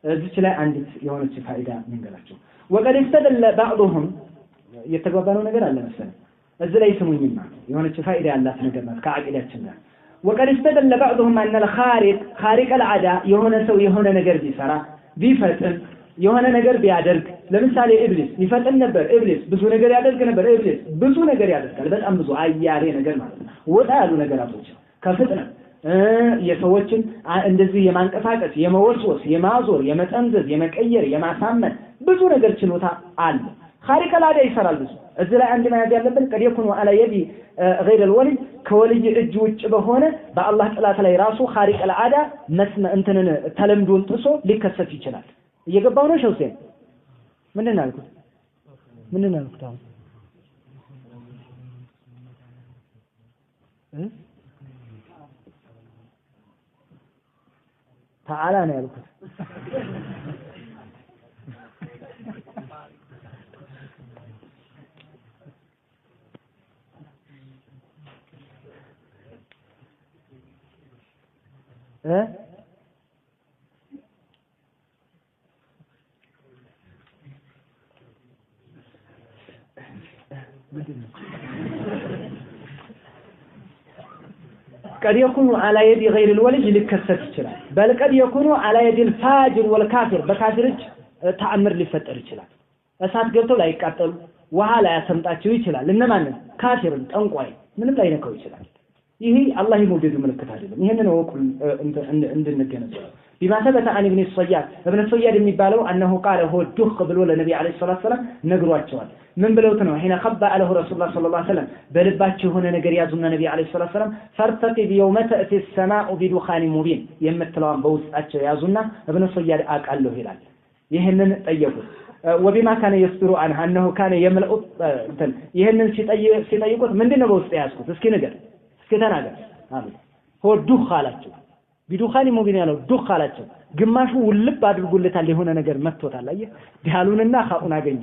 እዚች ላይ አንዲት የሆነች ፋይዳ እንገራቸው وقد استدل بعضهم የተጓባነው ነገር አለ መሰለኝ እዚህ ላይ ስሙኝማ የሆነች ፋይዳ ያላት ነገር ናት ከአቂዳችን ጋር وقد استدل بعضهم ان الخارق خارق العاده የሆነ ሰው የሆነ ነገር ቢሰራ ቢፈጥን የሆነ ነገር ቢያደርግ ለምሳሌ ኢብሊስ ይፈጥን ነበር ኢብሊስ ብዙ ነገር ያደርግ ነበር ኢብሊስ ብዙ ነገር ያደርጋል በጣም ብዙ አያሌ ነገር ማለት ነው ወጣ ያሉ ነገራቶች ከፍጥነት የሰዎችን እንደዚህ የማንቀሳቀስ የመወስወስ የማዞር የመጠምዘዝ የመቀየር የማሳመን ብዙ ነገር ችሎታ አለ خارق العاده ይሰራል ብዙ እዚህ ላይ አንድ ማያዝ ያለበት قد يكون على يد غير الولي ከወልይ እጅ ውጭ በሆነ በአላህ ጥላት ላይ ራሱ خارق العاده መስመ እንትንን ተለምዶን ጥሶ ሊከሰት ይችላል እየገባው ነው ሸውሴን ምንድን ነው ያልኩት አሁን تعالى ነው ያልኩት قد يكون على يد غير الولي لكسات ይችላል بل قد يكون على يد الفاجر والكافر በካፊሮች ተአምር ሊፈጠር ይችላል እሳት ገብተው ላይ ይቃጠሉ ውሃ ላይ ያሰምጣቸው ይችላል እነማን ካፊርን ጠንቋይ ምንም ላይ ነከው ይችላል ይሄ አላህ ይሞደዱ ምልክት አይደለም ይሄንን ወቁ እንድንገነዘብ بما ثبت عن ابن الصياد የሚባለው انه قال هو دخ ብሎ ለነብይ አለይሂ ሰላቱ ሰላም ነግሯቸዋል ምን ብለውት ነው ሄና خبا عليه رسول الله صلى الله عليه وسلم በልባቸው ሆነ ነገር ያዙና ነብይ አለይሂ ሰላቱ ሰላም فرتقب يوم تأتي السماء بدخان مبين የምትለዋን በውስጣቸው ያዙና ابن الصياد አቃለሁ ይላል ይሄንን ጠየቁት وبما كان يستر عنه انه كان يملأ ይሄንን ሲጠይቁት ምንድነው በውስጥ ያዝኩት እስኪ ነገር እስኪ ተናገር አሉት هو دخ አላቸው ቢዱኻኒ ሙቢን ያለው ዱኽ አላቸው ግማሹ ውልብ አድርጎለታል የሆነ ነገር መጥቶታል አየህ ዳሉንና ኻኡን አገኘ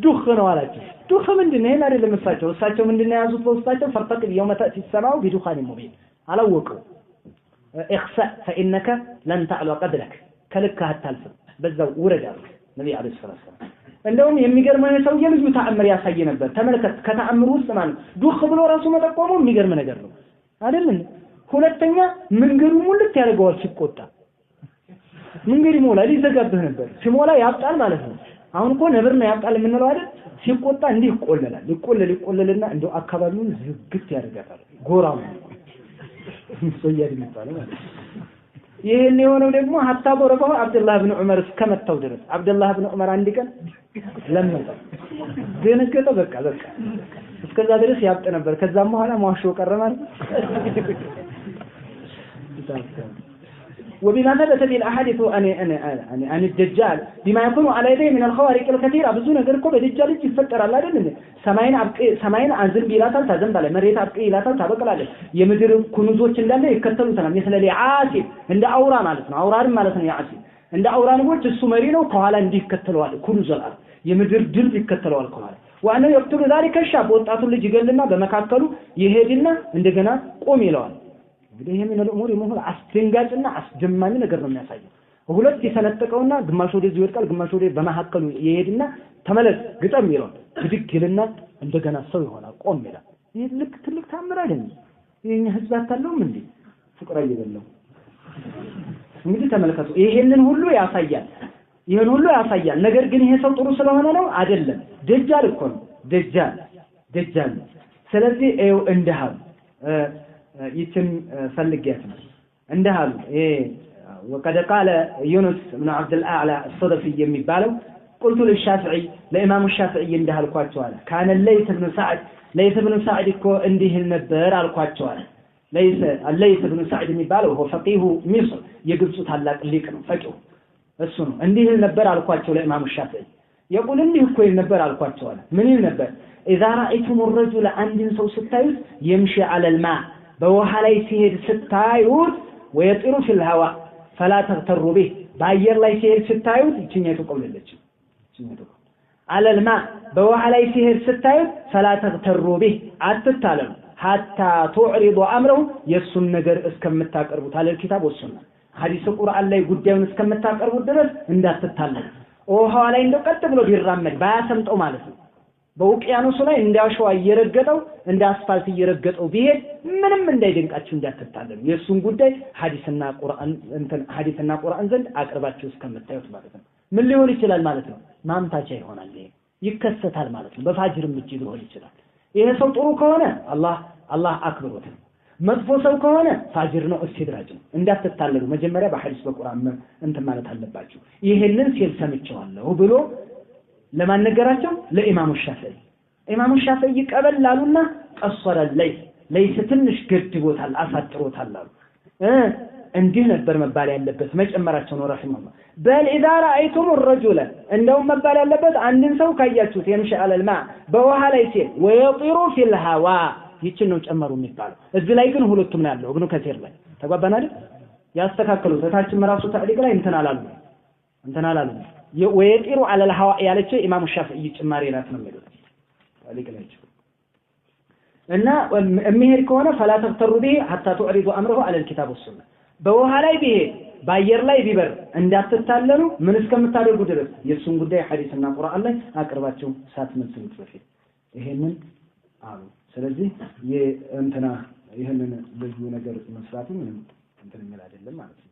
ዱኽ ነው አላቸው ዱኽ ምንድነው ይሄን አይደለም እሳቸው ምንድነው ያዙት በውስጣቸው ፈርተቅ يوم تأتي السماء بدخان مبين አላወቀው اخسأ فانك لن تعلو قدرك ከልክ አታልፍ በዛው ውረድ አሉ ነብይ አለይሂ ሰላቱ እንደውም የሚገርመው ሰውዬ ልጅ ተአምር ያሳየ ነበር ተመልከት ከተአምሩ ውስጥ ማለት ዱኽ ብሎ ራሱ መጠቆሙ የሚገርም ነገር ነው አይደል ሁለተኛ መንገዱ ሙልት ያደርገዋል ሲቆጣ መንገድ ይሞላል ይዘጋብህ ነበር ሲሞላ ያጣል ማለት ነው አሁን እኮ ነብር ነው ያጣል የምንለው አይደል ሲቆጣ እንዲህ ይቆለልና እንደው አካባቢውን ዝግት ያደርጋል ጎራው ሰውዬ የሚባለው ማለት ይሄን የሆነው ደግሞ ሐታ በረባው አብዱላህ ኢብኑ ዑመር እስከመጣው ድረስ አብዱላህ ኢብኑ ዑመር አንድ ቀን ለመጣ ደነገጠ በቃ እስከዛ ድረስ ያብጥ ነበር ከዛም በኋላ ማዋሾ ቀረ ማለት وبما ثبت بالاحاديث ان الدجال بما يكون على يديه من الخوارق الكثيره ብዙ ነገር እኮ በደጃል እጅ ይፈጠራል አይደል ሰማይን አንዝም ቢላታል ታዘንባለ መሬት አብቂ ይላታል ታበቅላለች የምድር ኩኑዞች እንዳለ ይከተሉታል مثل عاصف እንደ አውራ ማለት ነው አውራን ማለት ነው ያሲ እንደ አውራ ንጎች እሱ መሪ ነው ከኋላ እንዲከተለዋል ኩኑዞላል የምድር ድል ይከተለዋል ከኋላ ዋና يقتل ذلك الشاب ወጣቱ ልጅ ይገልና በመካከሉ ይሄድና እንደገና ቆም ይለዋል እንግዲህ ይሄ ምን الامور ይሞል አስደንጋጭና አስደማሚ ነገር ነው የሚያሳየው ሁለት ይሰነጥቀውና ግማሽ ወደ እዚህ ይወድቃል ግማሽ ወደ በመካከሉ ይሄድና ተመለስ ግጠም ይለዋል ብድግ ይልና እንደገና ሰው ይሆናል ቆም ይላል ይሄ ልክ ትልቅ ታምር አይደለም ይሄኛ ህዝብ አታለውም እንዴ ፍቅር አይደለም እንግዲህ ተመልከቱ ይሄንን ሁሉ ያሳያል ነገር ግን ይሄ ሰው ጥሩ ስለሆነ ነው አይደለም ደጃል እኮ ነው ደጃል ስለዚህ እንደሃል ይችን ፈልጊያት ነው እንደሃል وقد قال يونس بن عبد الاعلى الصدفي የሚባለው قلت للشافعي ለኢማሙ ሻፊዒ እንደሃልኳቸው አለ كان ليث بن سعد እኮ እንዲህ ነበር አልኳቸው አለ ليث بن سعد የሚባለው هو فقيه مصر የግብጽ ታላቅ ሊቅ ነው ፈቂሁ እሱ ነው እንዲህ ነበር አልኳቸው ለኢማሙ ሻፊዒ يقول እንዲህ እኮ ነበር አልኳቸው አለ ምን ይል ነበር اذا رايتم الرجل عندن ሰው ስታዩት يمشي على الماء በውሃ ላይ ሲሄድ ስታዩት ويطير في الهواء فلا تغتروا به በአየር ላይ ሲሄድ ስታዩት እቺኛቱ ቆምለለች على الماء በውሃ ላይ ሲሄድ ስታዩት فلا تغتروا به አትታለሉ حتى تعرض امره የሱን ነገር እስከምታቀርቡት አለ الكتاب والسنه ሐዲስ ቁርአን ላይ ጉዳዩን እስከምታቀርቡ ድረስ እንዳትታለሉ ውሃው ላይ እንደው ቀጥ ብሎ ቢራመድ ባያሰምጠው ማለት ነው በውቅያኖሱ ላይ እንዳሸዋ እየረገጠው እንደ አስፋልት እየረገጠው ቢሄድ ምንም እንዳይደንቃችሁ እንዳትታለሉ የሱን ጉዳይ ሐዲስና ቁርአን ዘንድ አቅርባችሁ እስከምታዩት ማለት ነው ምን ሊሆን ይችላል ማለት ነው ማምታቻ ይሆናል ይከሰታል ማለት ነው በፋጅርም እጅ ሊሆን ይችላል ይሄ ሰው ጥሩ ከሆነ አላህ አክብሮት መጥፎ ሰው ከሆነ ፋጅር ነው እስቲድራጅ ነው እንዳትታለሉ መጀመሪያ በሐዲስ በቁርአን ማለት አለባችሁ ይሄንን ሲል ሰምቻለሁ ብሎ ለማን ነገራቸው ለኢማሙ ሻፊዒ ቀበላሉና ቀሰረ ለይስ ትንሽ ገድቦታል አሳጥሮታል አሉ እንዲህ ነበር መባል ያለበት መጨመራቸው ነው ረሂመሁላህ በል اذا رايتم الرجل እንደውም መባል ያለበት አንድን ሰው ካያችሁት يمشي على الماء በውሃ ላይ ሲል ويطير في الهواء ይችን ነው ጨመሩ የሚባለው እዚህ ላይ ግን ሁለቱም ነው ያለው ኢብኑ ከሲር ላይ ተጓባን አይደል ያስተካከሉት ታችም ራሱ ታሪክ ላይ እንትን አላሉ ويطير على الهواء ያለች ኢማሙ ሻፊዒ ጭማሪ ናት ነው የሚሉት ታሪክ ላይ እና የሚሄድ ከሆነ فلا تغتروا به حتى تعرضوا امره على الكتاب والسنه በውሃ ላይ ቢሄድ ባየር ላይ ቢበር እንዳትታለሉ ምን እስከምታደርጉ ድረስ የሱን ጉዳይ ሐዲስና ቁርአን ላይ አቅርባችሁ ሳትመስሉት በፊት ይሄንን አሉ ስለዚህ ይሄንን ልዩ ነገር መስራቱ ምንም እንትን የሚል አይደለም ማለት ነው